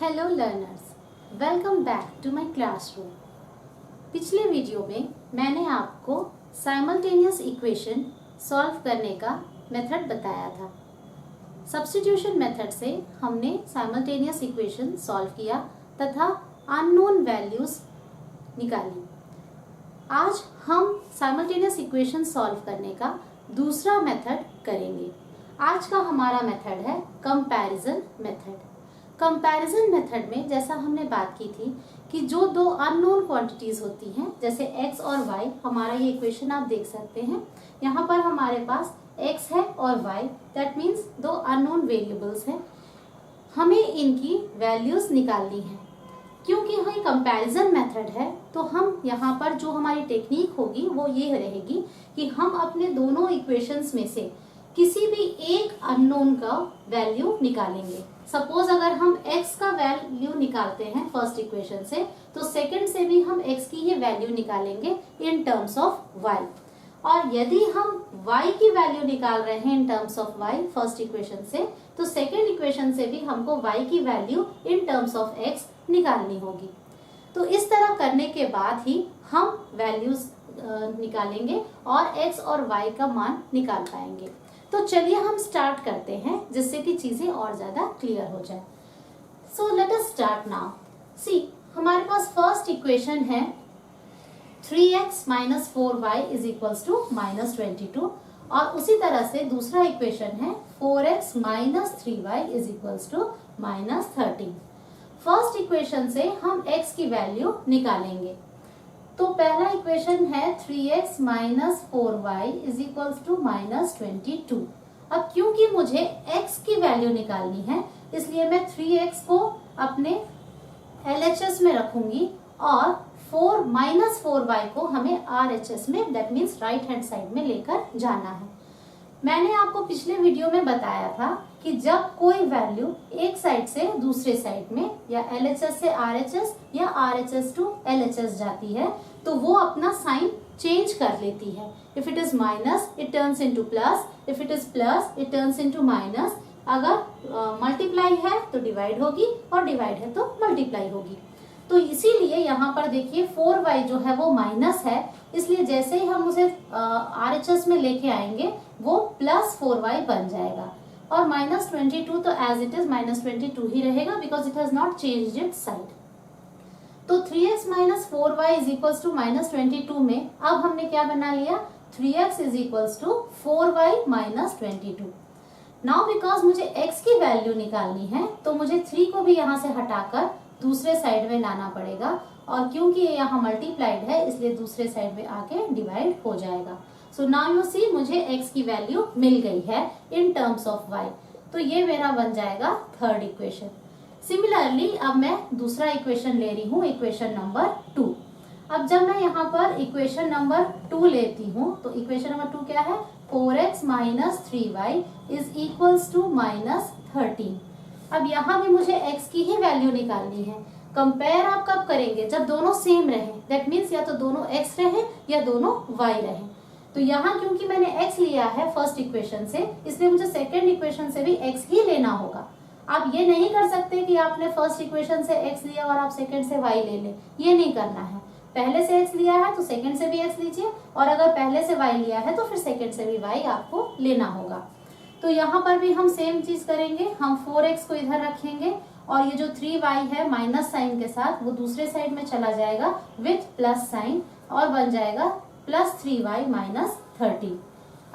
Hello learners, welcome back to my classroom. पिछले video में मैंने आपको साइमल्टेनियस इक्वेशन सॉल्व करने का मेथड बताया था। सब्स्टिट्यूशन मेथड से हमने साइमल्टेनियस इक्वेशन सॉल्व किया तथा अननोन वैल्यूज निकाली। आज हम साइमल्टेनियस इक्वेशन सॉल्व करने का दूसरा मेथड करेंगे। आज का हमारा मेथड है कंपैरिजन मेथड। कंपैरिजन मेथड में जैसा हमने बात की थी कि जो दो अननोन क्वांटिटीज होती हैं, जैसे x और y, हमारा ये इक्वेशन आप देख सकते हैं। यहाँ पर हमारे पास x है और y, दैट मीन्स दो अननोन वेरिएबल्स हैं। हमें इनकी वैल्यूज निकालनी है। क्योंकि यहाँ कंपैरिजन मेथड है तो हम यहाँ पर जो हमारी टेक्निक होगी वो ये रहेगी कि हम अपने दोनों इक्वेशंस में से किसी भी एक अननोन का वैल्यू निकालेंगे। सपोज अगर हम x का वैल्यू निकालते हैं फर्स्ट इक्वेशन से, तो सेकंड से भी हम x की ही वैल्यू निकालेंगे इन टर्म्स ऑफ y। और यदि हम y की वैल्यू निकाल रहे हैं in terms of y first equation से, तो सेकंड इक्वेशन से भी हमको y की value in terms of x निकालनी होगी। तो इस तरह करने के बाद ही हम वैल्यूज निकालेंगे और x और y का मान निकाल पाएंगे। तो चलिए हम स्टार्ट करते हैं जिससे कि चीजें और ज्यादा क्लियर हो जाए। So let us start now. See, हमारे पास फर्स्ट इक्वेशन है 3x minus 4y is equals to minus 22 और उसी तरह से दूसरा इक्वेशन है 4x minus 3y is equals to minus 13। First equation से हम x की वैल्यू निकालेंगे। तो पहला इक्वेशन है 3x minus 4y is equals to minus 22। अब क्योंकि मुझे x की वैल्यू निकालनी है, इसलिए मैं 3x को अपने LHS में रखूंगी और 4 माइनस 4y को हमें RHS में, that means right hand side में लेकर जाना है। मैंने आपको पिछले वीडियो में बताया था कि जब कोई वैल्यू एक साइड से दूसरे साइड में या LHS से RHS या RHS टू LHS जाती है तो वो अपना साइन चेंज कर लेती है। If it is minus it turns into plus, if it is plus it turns into minus. अगर मल्टीप्लाई है तो डिवाइड होगी और डिवाइड है तो मल्टीप्लाई होगी। तो इसीलिए यहाँ पर देखिए 4y जो है वो माइनस है, इसलिए जैसे ही हम उसे RHS में लेके आएंगे वो प्लस 4y बन जाएगा और माइनस 22 तो एज इट इज माइनस 22 ही रहेगा because it has not changed its side. तो 3x minus 4y is equals to minus 22 में अब हमने क्या बना लिया, 3x is equals to 4y minus 22। Now because मुझे x की वैल्यू निकालनी है तो मुझे 3 को भी यहाँ से हटाकर दूसरे साइड में लाना पड़ेगा और क्योंकि ये यहाँ मल्टीप्लाइड है इसलिए दूसरे साइड में आके डिवाइड हो जाएगा। सो नाउ यू सी, मुझे x की वैल्यू मिल गई है इन टर्म्स ऑफ y। तो ये मेरा बन जाएगा थर्ड इक्वेशन। सिमिलरली अब मैं दूसरा इक्वेशन ले रही हूँ, इक्वेशन नंबर 2। अब जब मैं यहाँ पर इक्वेशन नंबर 2 लेती हूँ तो इक्वेशन नंबर 2 क्या है, 4x minus 3y is equals to minus 13। अब यहाँ भी मुझे x की ही वैल्यू निकालनी है। कंपेयर आप कब करेंगे, जब दोनों सेम रहे, दैट मीन्स या तो दोनों x रहे या दोनों y रहे। तो यहाँ क्योंकि मैंने x लिया है फर्स्ट इक्वेशन से, इसलिए मुझे सेकेंड इक्वेशन से भी x ही लेना होगा। आप ये नहीं कर सकते कि आपने फर्स्ट इक्वेशन से x लिया और आप सेकेंड से y ले लें, ये नहीं करना है। पहले से x लिया है तो सेकेंड से भी x लीजिए और अगर पहले से y लिया है तो फिर सेकेंड से भी y आपको लेना होगा। तो यहाँ पर भी हम सेम चीज करेंगे, हम 4x को इधर रखेंगे और ये जो 3y है माइनस साइन के साथ वो दूसरे साइड में चला जाएगा विथ प्लस साइन और बन जाएगा प्लस 3y माइनस 13।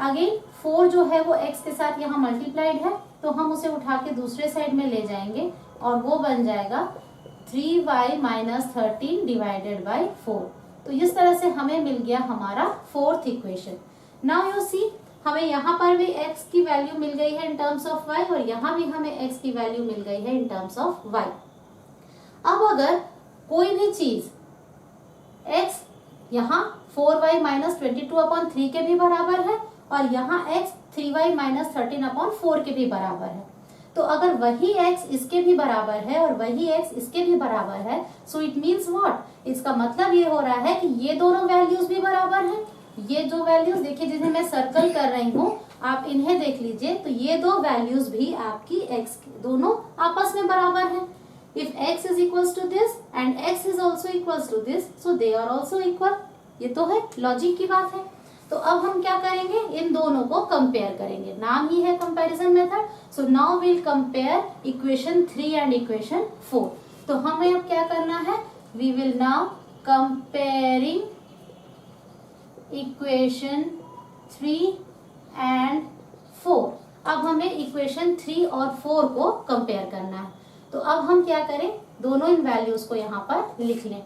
अगेन 4 जो है वो x के साथ यहाँ मल्टीप्लाइड है तो हम उसे उठा के दूसरे साइड में ले जाएंगे और वो बन जाएगा 3y माइनस 13 डिवाइडेड बाई 4। तो इस तरह से हमें मिल गया हमारा fourth equation. Now you see, हमें यहाँ पर भी x की वैल्यू मिल गई है इन टर्म्स ऑफ y और यहाँ भी हमें x की वैल्यू मिल गई है इन टर्म्स ऑफ y। अब अगर कोई भी चीज x यहाँ 4y माइनस 22/3 के भी बराबर है और यहाँ x 3y माइनस 13/4 के भी बराबर है, तो अगर वही x इसके भी बराबर है और वही x इसके भी बराबर है, सो इट मीन्स व्हाट, इसका मतलब ये हो रहा है कि ये दोनों वैल्यूज भी बराबर हैं। ये जो वैल्यूज देखिए जिन्हें मैं सर्कल कर रही हूँ, आप इन्हें देख लीजिए, तो ये दो वैल्यूज भी आपकी x दोनों आपस में बराबर हैं। If x is equals to this and x is also equals to this, so they are also equal. ये तो है, लॉजिक की बात है। तो अब हम क्या करेंगे, इन दोनों को कंपेयर करेंगे, नाम ही है comparison method. So now will compare equation 3 and equation 4। तो हमें अब क्या करना है, we will now comparing equation 3 and 4। अब हमें इक्वेशन 3 और 4 को कंपेयर करना है। तो अब हम क्या करें, दोनों इन वैल्यूज को यहाँ पर लिख लें।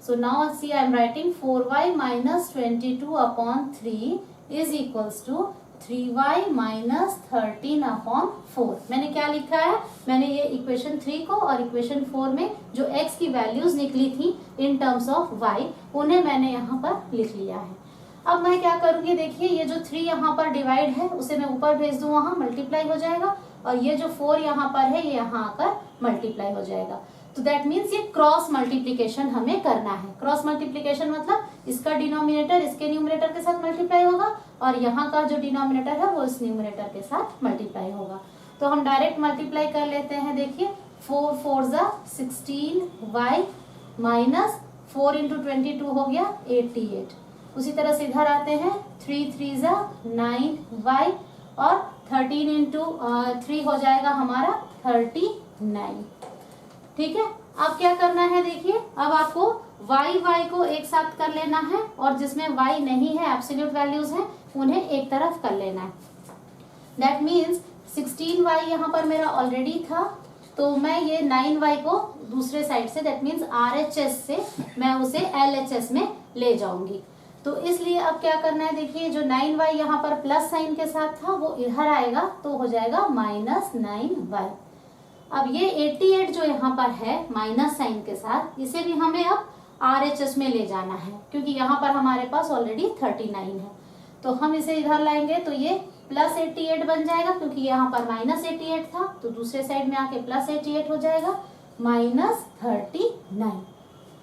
So now see I am writing 4y minus 22 upon 3 is equals to 3y minus 13 upon 4। मैंने क्या लिखा है, मैंने ये इक्वेशन 3 को और इक्वेशन 4 में जो x की वैल्यूज निकली थी इन टर्म्स ऑफ y, उन्हें मैंने यहाँ पर लिख लिया है। अब मैं क्या करूँगी, देखिए ये जो 3 यहाँ पर डिवाइड है उसे मैं ऊपर भेज दूँ, वहाँ मल्टीप्लाई हो जाएगा, और ये जो 4 यहाँ पर है ये यहाँ आकर मल्टीप्लाई हो जाएगा। तो दैट मीन्स ये क्रॉस मल्टीप्लिकेशन हमें करना है। क्रॉस मल्टीप्लिकेशन मतलब इसका डिनोमिनेटर इसके न्यूमरेटर के साथ मल्टीप्लाई होगा और यहाँ का जो डिनोमिनेटर है वो इस न्यूमरेटर के साथ मल्टीप्लाई होगा। तो हम डायरेक्ट मल्टीप्लाई कर लेते हैं। देखिए 4 4 ज़ा 16y माइनस 4 इंटू 22 हो गया 88। उसी तरह से इधर आते हैं 3 3 ज़ा 9y और 13 इंटू 3 हो जाएगा हमारा 39। ठीक है, अब क्या करना है, देखिए अब आपको y को एक साथ कर लेना है और जिसमें y नहीं है, एब्सोल्यूट वैल्यूज हैं, उन्हें एक तरफ कर लेना है। दैट मीन्स 16y यहाँ पर मेरा ऑलरेडी था, तो मैं ये 9y को दूसरे साइड से, दैट मीन्स RHS से मैं उसे LHS में ले जाऊंगी। तो इसलिए अब क्या करना है, देखिए जो 9y यहाँ पर प्लस साइन के साथ था वो इधर आएगा, तो हो जाएगा माइनस 9y। अब ये 88 जो यहाँ पर है माइनस साइन के साथ, इसे भी हमें अब RHS में ले जाना है, क्योंकि यहाँ पर हमारे पास ऑलरेडी 39 है। तो हम इसे इधर लाएंगे तो ये प्लस 88 बन जाएगा, क्योंकि यहाँ पर माइनस 88 था, तो दूसरे साइड में आके प्लस 88 हो जाएगा माइनस 39।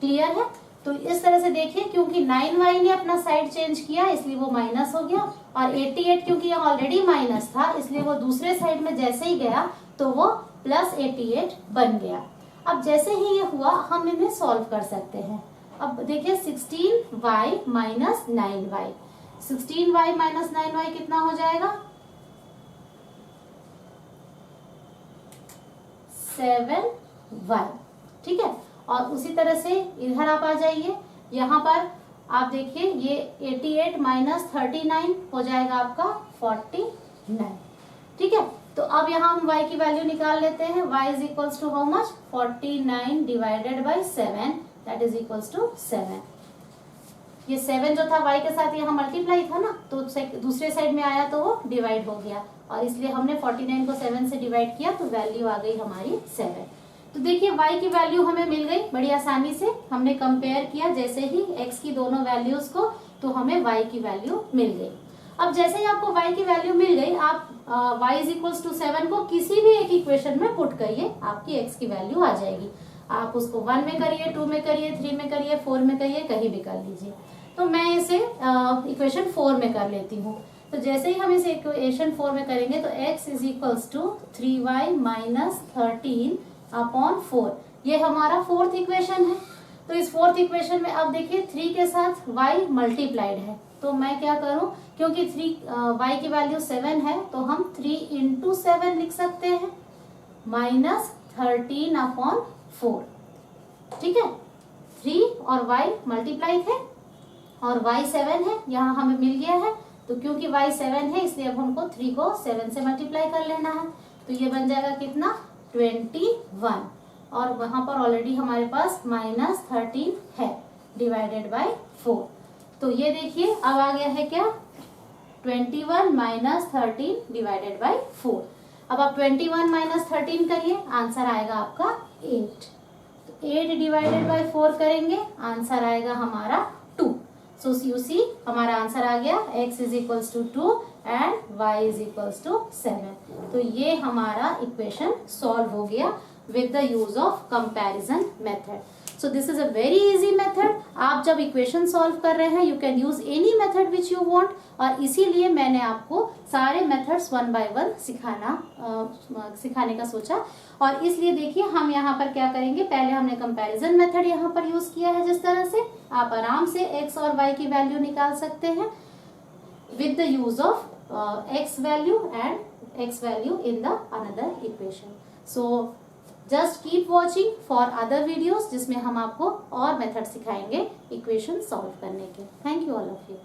क्लियर है? तो इस तरह से देखिए, क्योंकि 9y ने अपना साइड चेंज किया इसलिए वो माइनस हो गया, और 88 क्योंकि यहाँ ऑलरेडी माइनस था इसलिए वो दूसरे साइड में जैसे ही गया तो वो प्लस 88 बन गया। अब जैसे ही ये हुआ हम इन्हें सॉल्व कर सकते हैं। अब देखिए 16y minus 9y, 16y minus 9y कितना हो जाएगा, 7y। ठीक है, और उसी तरह से इधर आप आ जाइए, यहाँ पर आप देखिए ये 88 माइनस 39 हो जाएगा आपका 49। ठीक है, तो अब यहाँ हम y की वैल्यू निकाल लेते हैं। y is equals to how much, 49 divided by 7, that is equals to 7। ये 7 जो था y के साथ यहाँ मल्टीप्लाई था ना, तो दूसरे साइड में आया तो वो डिवाइड हो गया, और इसलिए हमने 49 को 7 से डिवाइड किया तो वैल्यू आ गई हमारी 7। तो देखिए y की वैल्यू हमें मिल गई बड़ी आसानी से, हमने कंपेयर किया जैसे ही x की दोनों वैल्यूज को, तो हमें y की वैल्यू मिल गई। अब जैसे ही आपको y की वैल्यू मिल गई, आप y इज इक्वल्स टू 7 को किसी भी एक इक्वेशन में पुट करिए, आपकी x की वैल्यू आ जाएगी। आप उसको 1 में करिए, 2 में करिए, 3 में करिए, 4 में करिए, कहीं भी कर लीजिए। तो मैं इसे इक्वेशन 4 में कर लेती हूँ। तो जैसे ही हम इसे इक्वेशन 4 में करेंगे तो x is equals to 3y minus 13 upon 4, ये हमारा फोर्थ इक्वेशन है। तो इस फोर्थ इक्वेशन में अब देखिए 3 के साथ y मल्टीप्लाइड है, तो मैं क्या करूं, क्योंकि y की वैल्यू 7 है तो हम 3 इंटू 7 लिख सकते हैं, माइनस 13 अपॉन 4। ठीक है, 3 और y मल्टीप्लाई थे और y 7 है, यहाँ हमें मिल गया है। तो क्योंकि y 7 है इसलिए अब हमको 3 को 7 से मल्टीप्लाई कर लेना है। तो ये बन जाएगा कितना, 21, और वहां पर ऑलरेडी हमारे पास माइनस 13 है डिवाइडेड बाय 4। तो ये देखिए अब आ गया है क्या, 21 माइनस 13 डिवाइडेड बाय 4। अब आप 21 माइनस 13 करिए, आंसर आएगा आपका 8। तो 8 डिवाइडेड बाय 4 करेंगे, आंसर आएगा हमारा 2। सो यू सी हमारा आंसर आ गया x is equals to 2 and y is equals to 7। तो ये हमारा इक्वेशन सॉल्व हो गया with the use of comparison method. So this is a very easy method. आप जब इक्वेशन सॉल्व कर रहे हैं you can use any method which you want, और इसीलिए मैंने आपको सारे मेथड्स वन बाय वन सिखाने का सोचा। और इसलिए देखिए हम यहाँ पर क्या करेंगे, पहले हमने कंपैरिजन मेथड यहाँ पर यूज किया है। जिस तरह से आप आराम से x और y की वैल्यू निकाल सकते हैं with the use of x value and x value in the another equation. So just keep watching for other videos जिसमें हम आपको और मेथड सिखाएंगे इक्वेशन सॉल्व करने के। Thank you all of you.